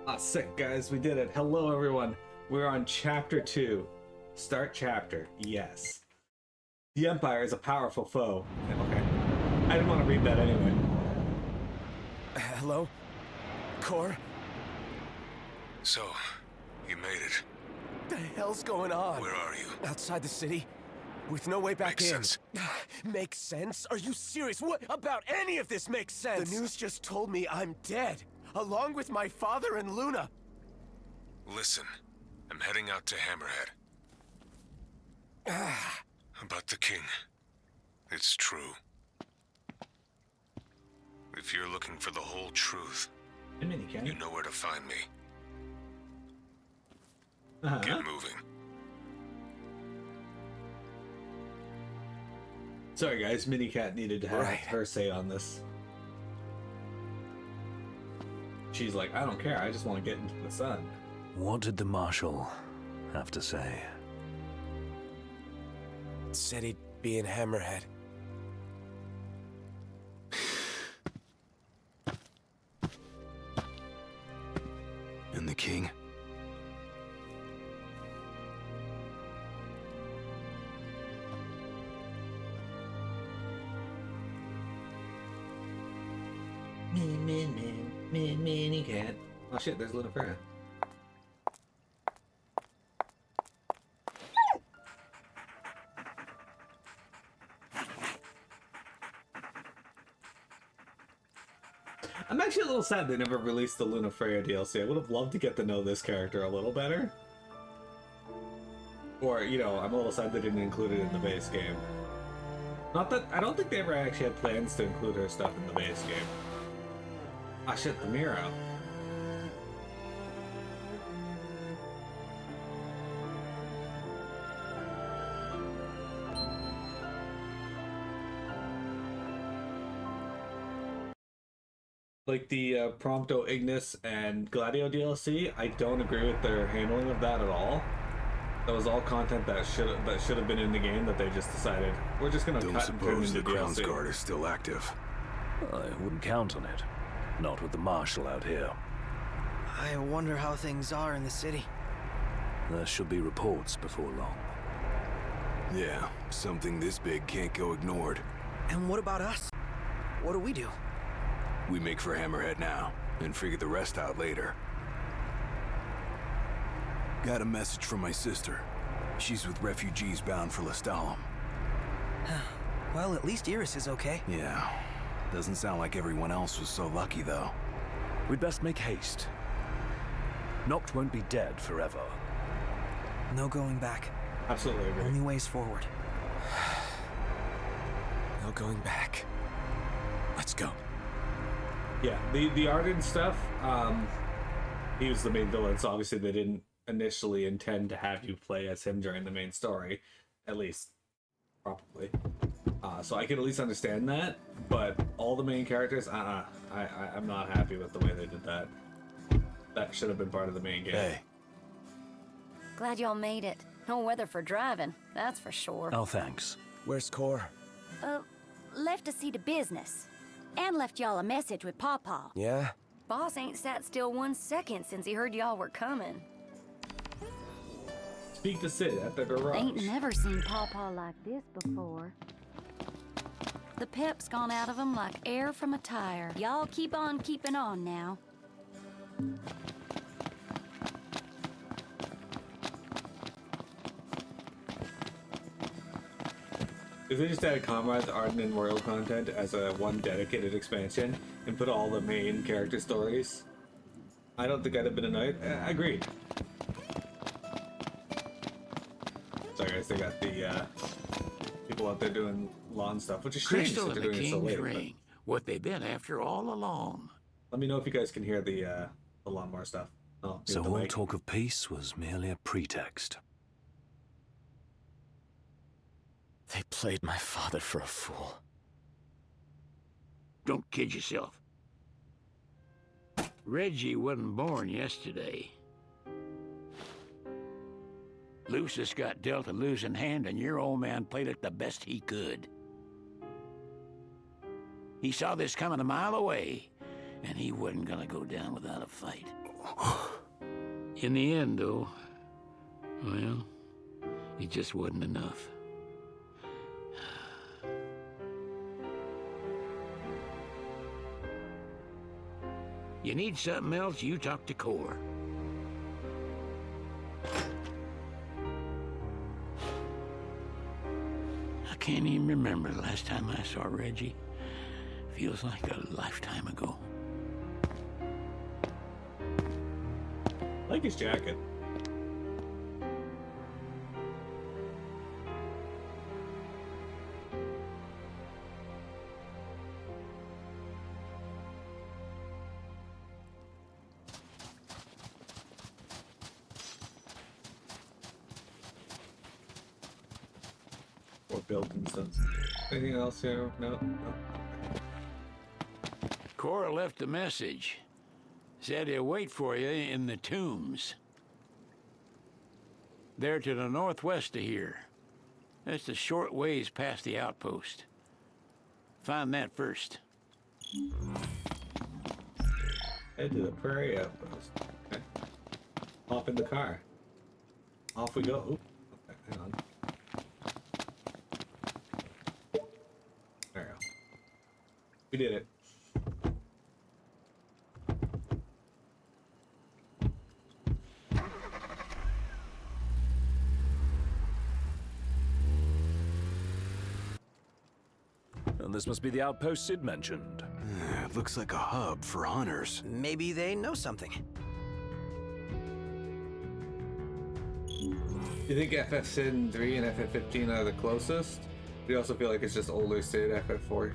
Ah, sick, guys. We did it. Hello, everyone. We're on Chapter 2. Start chapter. Yes. The Empire is a powerful foe. Okay. I didn't want to read that anyway. Hello? Cor? So, you made it. The hell's going on? Where are you? Outside the city? With no way back Makes in. sense. Makes sense? Are you serious? What about any of this makes sense? The news just told me I'm dead, along with my father and Luna. Listen, I'm heading out to Hammerhead. About the king. It's true. If you're looking for the whole truth, you know where to find me. Get moving. Sorry, guys. Minicat needed to have her say on this. She's like, I don't care. I just want to get into the sun. What did the Marshal have to say? Said he'd be in Hammerhead. And the king? Minicat. Oh shit, there's Luna Freya. I'm actually a little sad they never released the Luna Freya DLC. I would have loved to get to know this character a little better. Or, you know, I'm a little sad they didn't include it in the base game. Not that, I don't think they ever actually had plans to include her stuff in the base game. Ah shit, the Miro. Like the Prompto Ignis and Gladio DLC, I don't agree with their handling of that at all. That was all content that should have been in the game that they just decided we're just gonna cut and turn into the Crown's DLC. Guard is still active. I wouldn't count on it. Not with the Marshal out here. I wonder how things are in the city. There should be reports before long. Yeah, something this big can't go ignored. And what about us? What do we do? We make for Hammerhead now, and figure the rest out later. Got a message from my sister. She's with refugees bound for Lestalem. Well, at least Iris is okay. Yeah. Doesn't sound like everyone else was so lucky, though. We'd best make haste. Noct won't be dead forever. No going back. Absolutely agree. Only ways forward. No going back. Let's go. Yeah, the Arden stuff, he was the main villain, so obviously they didn't initially intend to have you play as him during the main story. At least, probably. So I can at least understand that, but all the main characters, I'm not happy with the way they did that. That should have been part of the main game. Hey. Glad y'all made it. No weather for driving, that's for sure. Oh, thanks. Where's Cor? Left to see to business. And left y'all a message with Pawpaw. Yeah? Boss ain't sat still 1 second since he heard y'all were coming. Speak to Sid at the garage. Ain't never seen Pawpaw like this before. The pep's gone out of him like air from a tire. Y'all keep on keeping on now. If they just added Comrades, Arden, and Royal content as a one dedicated expansion and put all the main character stories, I don't think I'd have been annoyed. Agreed. Sorry guys, they got the people out there doing lawn stuff, which is strange Crystal since and they're the doing it so King's late. Ring. What they've been after all along. Let me know if you guys can hear the lawnmower stuff. Oh, So all talk of peace was merely a pretext. They played my father for a fool. Don't kid yourself. Reggie wasn't born yesterday. Lucius got dealt a losing hand, and your old man played it the best he could. He saw this coming a mile away, and he wasn't gonna go down without a fight. In the end, though, well, it just wasn't enough. You need something else, you talk to Core. I can't even remember the last time I saw Reggie. Feels like a lifetime ago. I like his jacket. Or building stuff. Anything else here? No. Cora left a message. Said he'll wait for you in the tombs. They're to the northwest of here. That's a short ways past the outpost. Find that first. Head to the prairie outpost. Okay. Hop in the car. Off we go. Oop. Okay, hang on. There we go. We did it. And this must be the outpost Sid mentioned. It looks like a hub for hunters. Maybe they know something. You think FF Sid 3 and FF 15 are the closest? Do you also feel like it's just older Sid FF 4?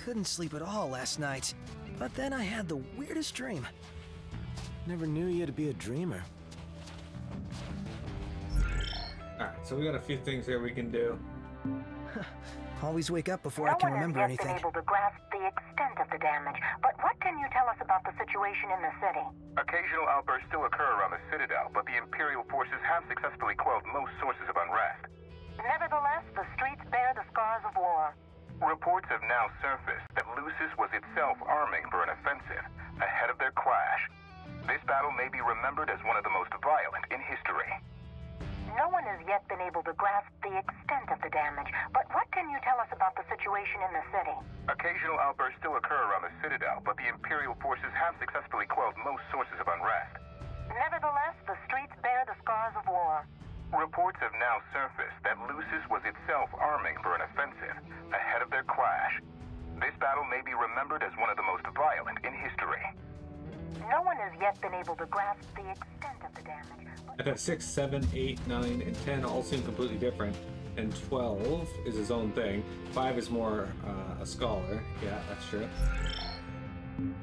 Couldn't sleep at all last night. But then I had the weirdest dream. Never knew you to be a dreamer. Alright, so we got a few things here we can do. Always wake up before I can remember No one anything. has yet been able to grasp the extent of the damage, but what can you tell us about the situation in the city? Occasional outbursts still occur around the Citadel, but the Imperial forces have successfully quelled most sources of unrest. Nevertheless, the streets bear the scars of war. Reports have now surfaced that Lucis was itself arming for an offensive ahead of their clash. This battle may be remembered as one of the most violent in history. No one has yet been able to grasp the extent of the damage, but what can you tell us about the situation in the city? Occasional outbursts still occur around the Citadel, but the Imperial forces have successfully quelled most sources of unrest. Nevertheless, the streets bear the scars of war. Reports have now surfaced that Lucis was itself arming for an offensive ahead of their clash. This battle may be remembered as one of the most violent in history. No one has yet been able to grasp the extent of the damage. FF 6, 7, 8, 9, and 10 all seem completely different. And 12 is his own thing. 5 is more a scholar. Yeah, that's true. The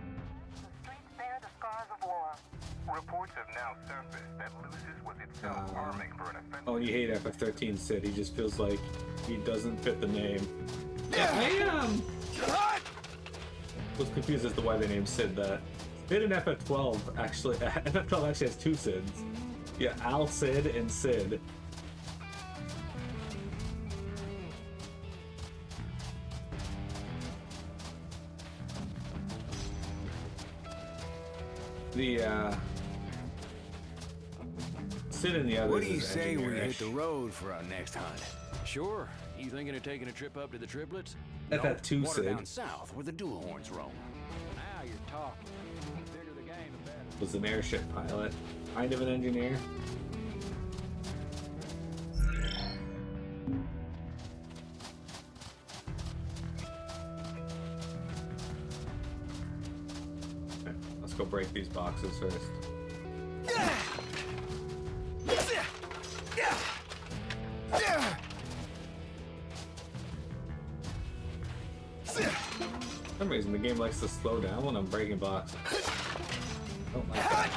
streets bear the scars of war. Reports have now surfaced that Lucis was itself arming for an offensive. Oh, and you hate FF 13 Sid. He just feels like he doesn't fit the name. Yeah, I was confused as to why they named Sid that. Sid in FF 12 actually, FF 12 actually has two Sids. Yeah, Al Sid and Sid. The Sid and the others. What do you is say we hit engineer-ish. the road for our next hunt? Sure. You thinking of taking a trip up to the triplets? FF2 water Sid. down south where the dual horns roam. Now you're talking. The bigger the game, the better. Was an airship pilot, kind of an engineer. Okay, let's go break these boxes first. For some reason, the game likes to slow down when I'm breaking boxes. Don't like that.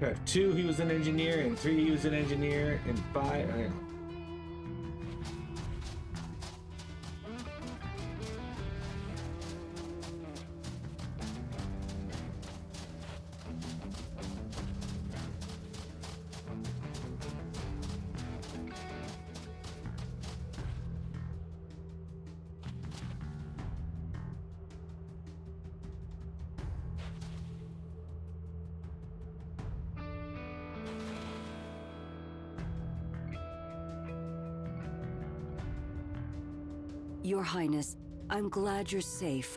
FF 2 he was an engineer, in 3 he was an engineer, in 5 I don't know. Your Highness, I'm glad you're safe.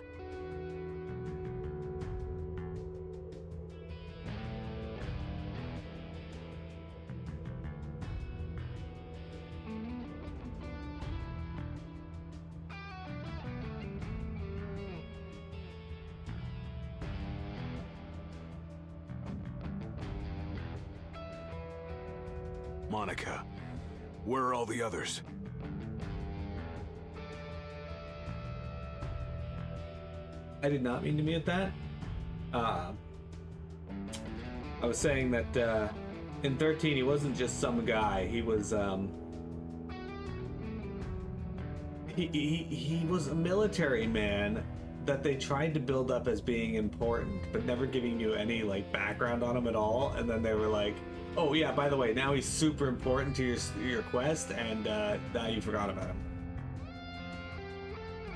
Monica, where are all the others? I did not mean to mute that. I was saying that in 13 he wasn't just some guy. He was he was a military man that they tried to build up as being important, but never giving you any like background on him at all. And then they were like, "Oh yeah, by the way, now he's super important to your quest, and now you forgot about him."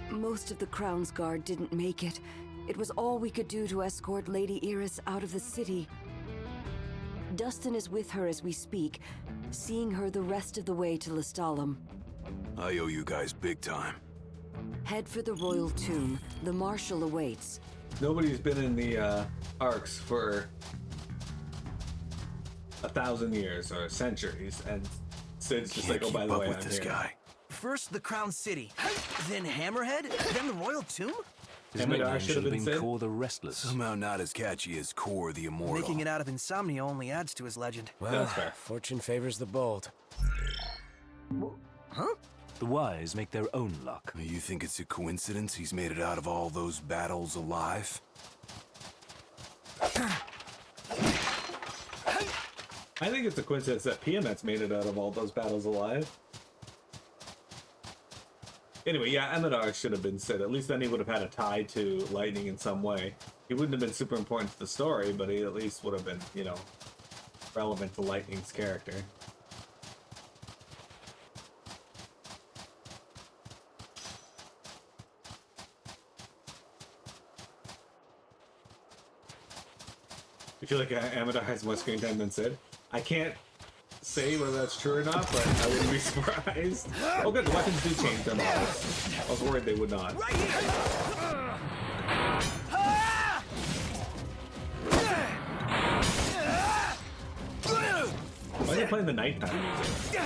Most of the Crown's Guard didn't make it. It was all we could do to escort Lady Iris out of the city. Dustin is with her as we speak, seeing her the rest of the way to Lestalem. I owe you guys big time. Head for the Royal Tomb. The Marshal awaits. Nobody's been in the Arcs for 1,000 years or centuries, and Sid's just like, "Oh, by the way, I'm this here." guy. First the Crown City, then Hammerhead, then the Royal Tomb? His Hammer nickname should should have have been been Sid. Core the Restless. Somehow not as catchy as Core the Immortal. Making it out of Insomnia only adds to his legend. Well, That's fair. fortune favors the bold. Huh? The wise make their own luck. You think it's a coincidence he's made it out of all those battles alive? I think it's a coincidence that Piamet's made it out of all those battles alive. Anyway, yeah, Amidar should have been Sid. At least then he would have had a tie to Lightning in some way. He wouldn't have been super important to the story, but he at least would have been, you know, relevant to Lightning's character. I feel like Amidar has more screen time than Sid. I can't say whether that's true or not, but I wouldn't be surprised. Oh good, the weapons do change their models. I was worried they would not. Why are you playing the nighttime music?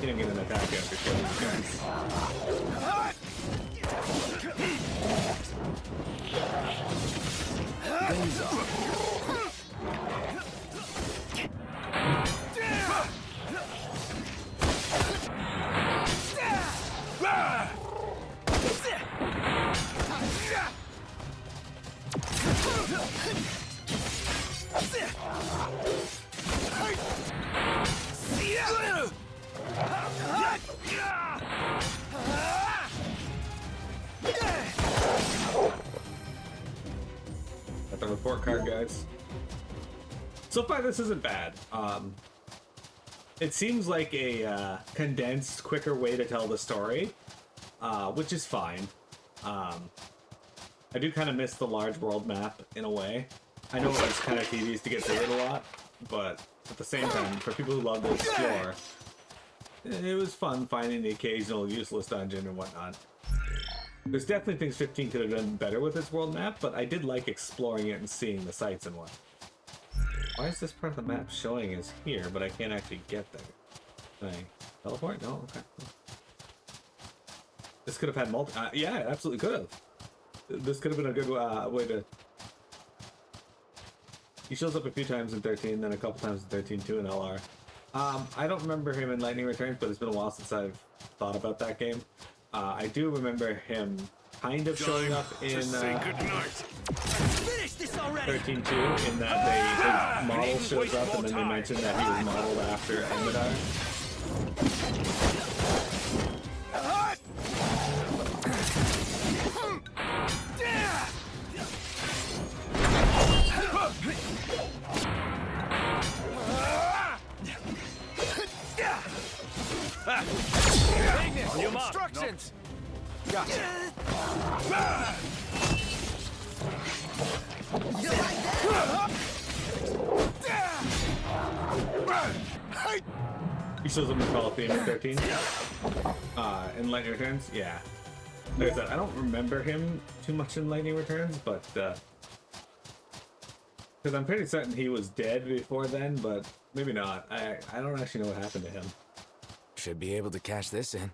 You didn't get an attack after killing these guys. Guns up. Got the report card, guys. So far, this isn't bad. It seems like a condensed, quicker way to tell the story, which is fine. I do kind of miss the large world map in a way. I know it was kind of tedious to get through it a lot, but at the same time, for people who love to explore, it was fun finding the occasional useless dungeon and whatnot. There's definitely things 15 could have done better with its world map, but I did like exploring it and seeing the sights and what. Why is this part of the map showing as here, but I can't actually get there? Can I teleport? No? Okay. This could have had yeah, it absolutely could have. This could have been a good way to... He shows up a few times in 13, then a couple times in 13 too in LR. I don't remember him in Lightning Returns, but it's been a while since I've thought about that game. I do remember him kind of showing up in... finish this already! 13-2, in that his model shows up and then they mention that he was modeled after Emidar. On your mark. Instructions. Gotcha. He shows up in Coliseum in 13. In Lightning Returns, yeah. Like I said, I don't remember him too much in Lightning Returns, but because I'm pretty certain he was dead before then, but maybe not. I don't actually know what happened to him. Should be able to cash this in.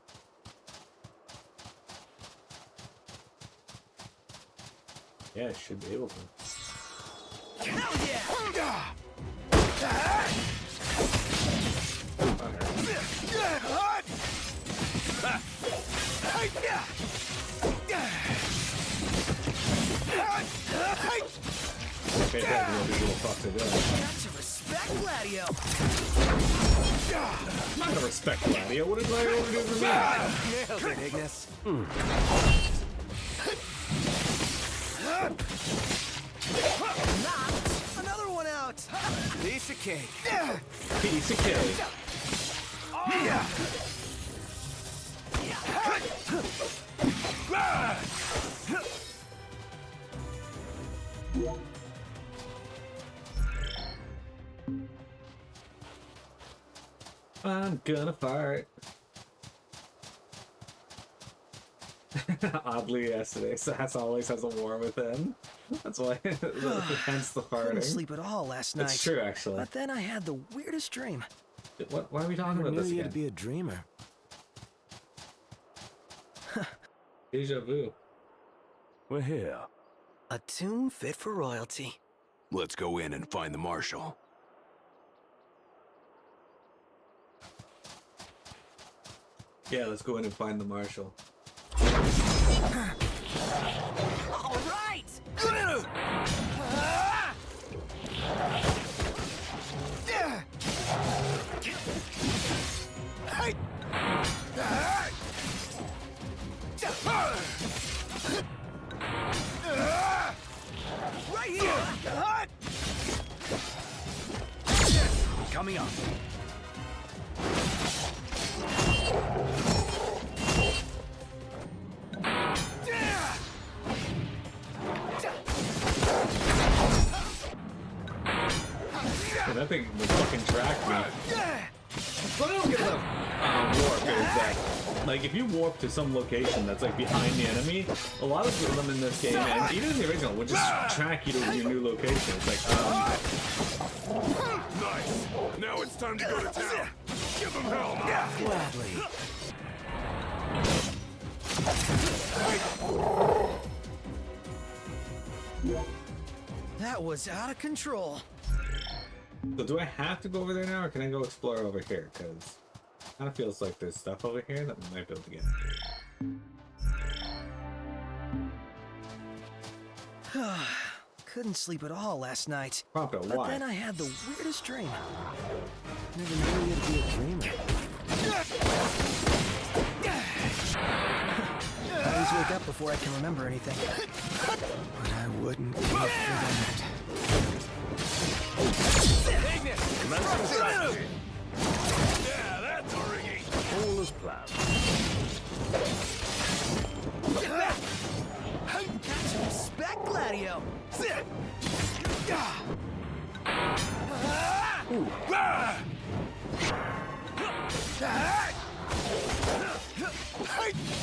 Yeah, should be able to. Hell yeah! Okay, that's what these little fucks are doing. Got to respect Gladio! I'm not gonna respect Gladio. What did Gladio do for me? Nailed it, Ignis. Another one out! Piece of cake. Piece of cake. I'm gonna fart. Oddly, yesterday, Sass always has a war with him. That's why, hence the Couldn't farting. sleep at all last night. It's true, actually. But then I had the weirdest dream. What? Why are we talking about this Knew again? you'd be a dreamer. Deja vu. We're here. A tomb fit for royalty. Let's go in and find the marshal. Yeah, let's go in and find the marshal. All right! Right here. Coming up. And that thing would fucking track me. What I don't get about warp is that, like, if you warp to some location that's like behind the enemy, a lot of them in this game, and even in the original, would just track you to your new location. It's like, Nice. Now it's time to go to town. Give them hell. Gladly. That was out of control. so do I have to go over there now, or can I go explore over here? Because it kind of feels like there's stuff over here that we might be able to get. Couldn't sleep at all last night. Prompto, But why? then I had the weirdest dream. Never knew you'd be a dreamer. I always wake up before I can remember anything. But I wouldn't give for that. Ignis. Yeah, that's a ringing. All as planned. Got to respect Gladio.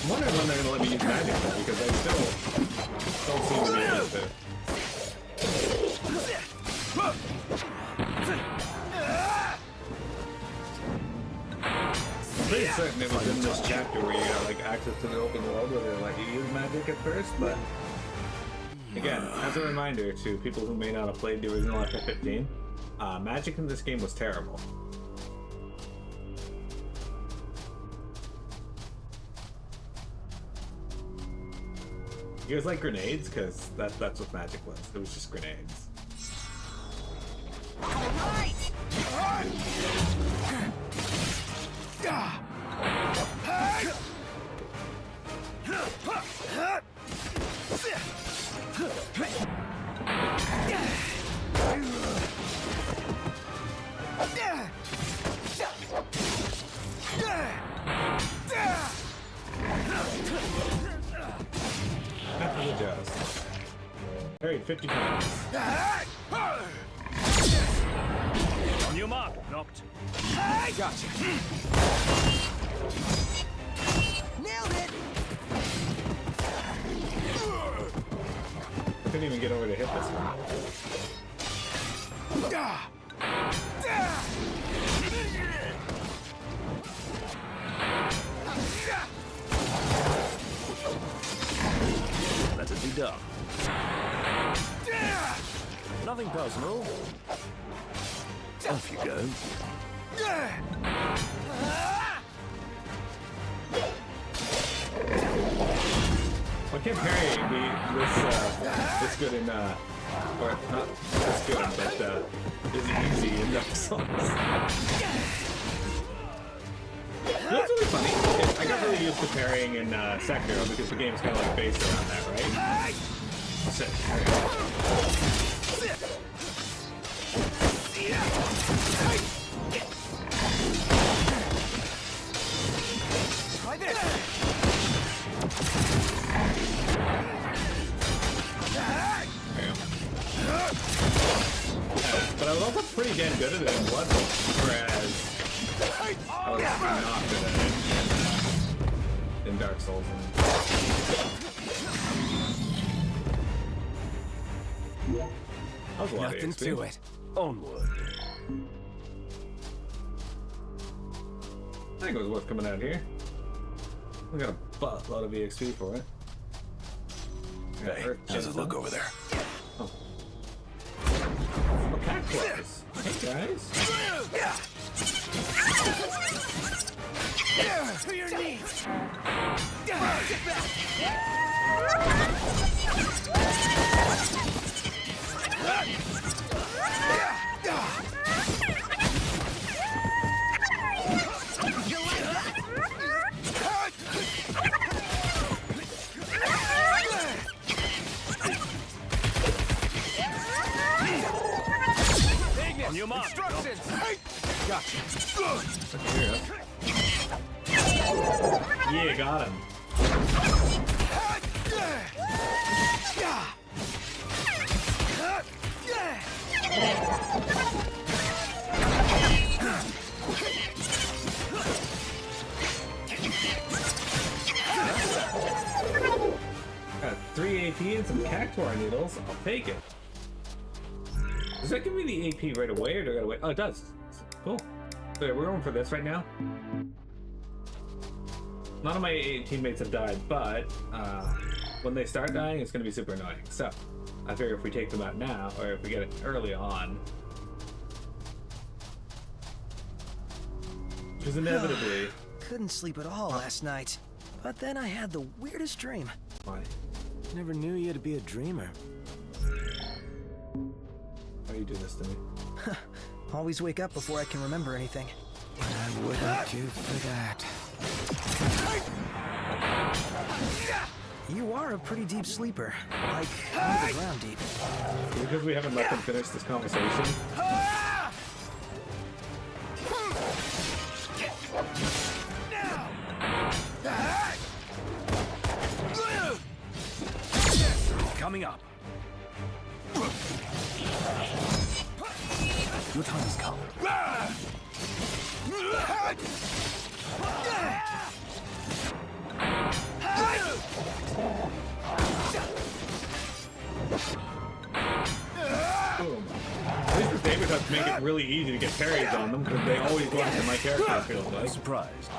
I'm wondering when they're going to let me use magic though, because I still don't seem to be able to. I'm pretty certain it was in this chapter where you got like access to the open world where they're like you use magic at first, but again, as a reminder to people who may not have played the original FF15, magic in this game was terrible. You You guys like grenades? Because that's what magic was. It was just grenades. After the joust. Parried 50 times. On your mark, Noct. Gotcha. Nailed it. Couldn't even get over to hit this one. Let it be done. Nothing personal. Off you go. Why can't parry be this good in or not this good, but is easy in Dark Souls? You know what's really funny? I got really used to parrying in Sekiro because the game's kind of like based around that, right? Sick. Try this. But I was also pretty damn good at it in Bloodborne, whereas I was not good at it in Dark Souls. That was a lot Nothing of to it. Onward. I think it was worth coming out here. We got a buttload of EXP for it. Hey, how's it look over there? Oh. Oh, cat claws. Hey guys. To your knees. Get back. On your mark. Instructions. Gotcha. Yeah, got him. Got 3 AP and some cactuar needles. I'll take it. Does that give me the AP right away, or do I gotta wait? Oh, it does. Cool. So we're going for this right now. None of my teammates have died, but when they start dying, it's gonna be super annoying. So I figure if we take them out now, or if we get it early on, because inevitably. Couldn't sleep at all last night. But then I had the weirdest dream. Why? Never knew you to be a dreamer. Why you do this to me? Always wake up before I can remember anything. I wouldn't do for that. You are a pretty deep sleeper. Like, under the ground deep. Because we haven't let them finish this conversation. Coming up. Your time has come. Boom. At least the David Huts make it really easy to get parries on them because they always go after my character, it feels like. Surprised.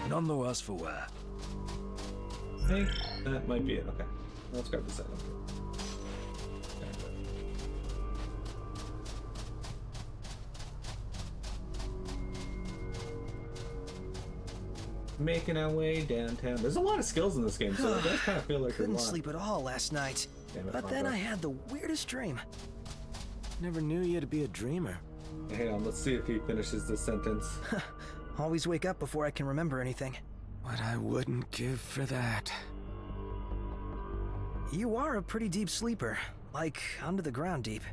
None the worse for wear. I think that might be it. Okay. Let's grab this item. Making our way downtown. There's a lot of skills in this game, so it does kind of feel like Couldn't there's a lot. sleep at all last night. Damn it, But then I had the weirdest dream. Never knew you had to be a dreamer. Hang on, let's see if he finishes this sentence. Always wake up before I can remember anything. What I wouldn't give for that. You are a pretty deep sleeper. Like, under the ground deep.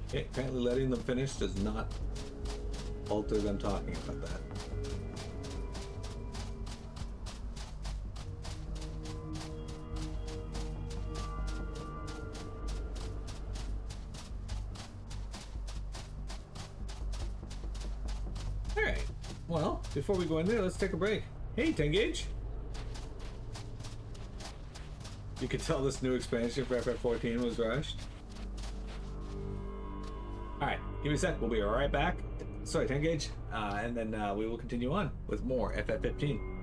Okay, apparently letting them finish does not alter them talking about that. Alright, well, before we go in there, let's take a break. Hey, 10 Gauge! You could tell this new expansion for FF14 was rushed. Alright, give me a sec, we'll be right back. Sorry, 10 Gauge. And then we will continue on with more FF15.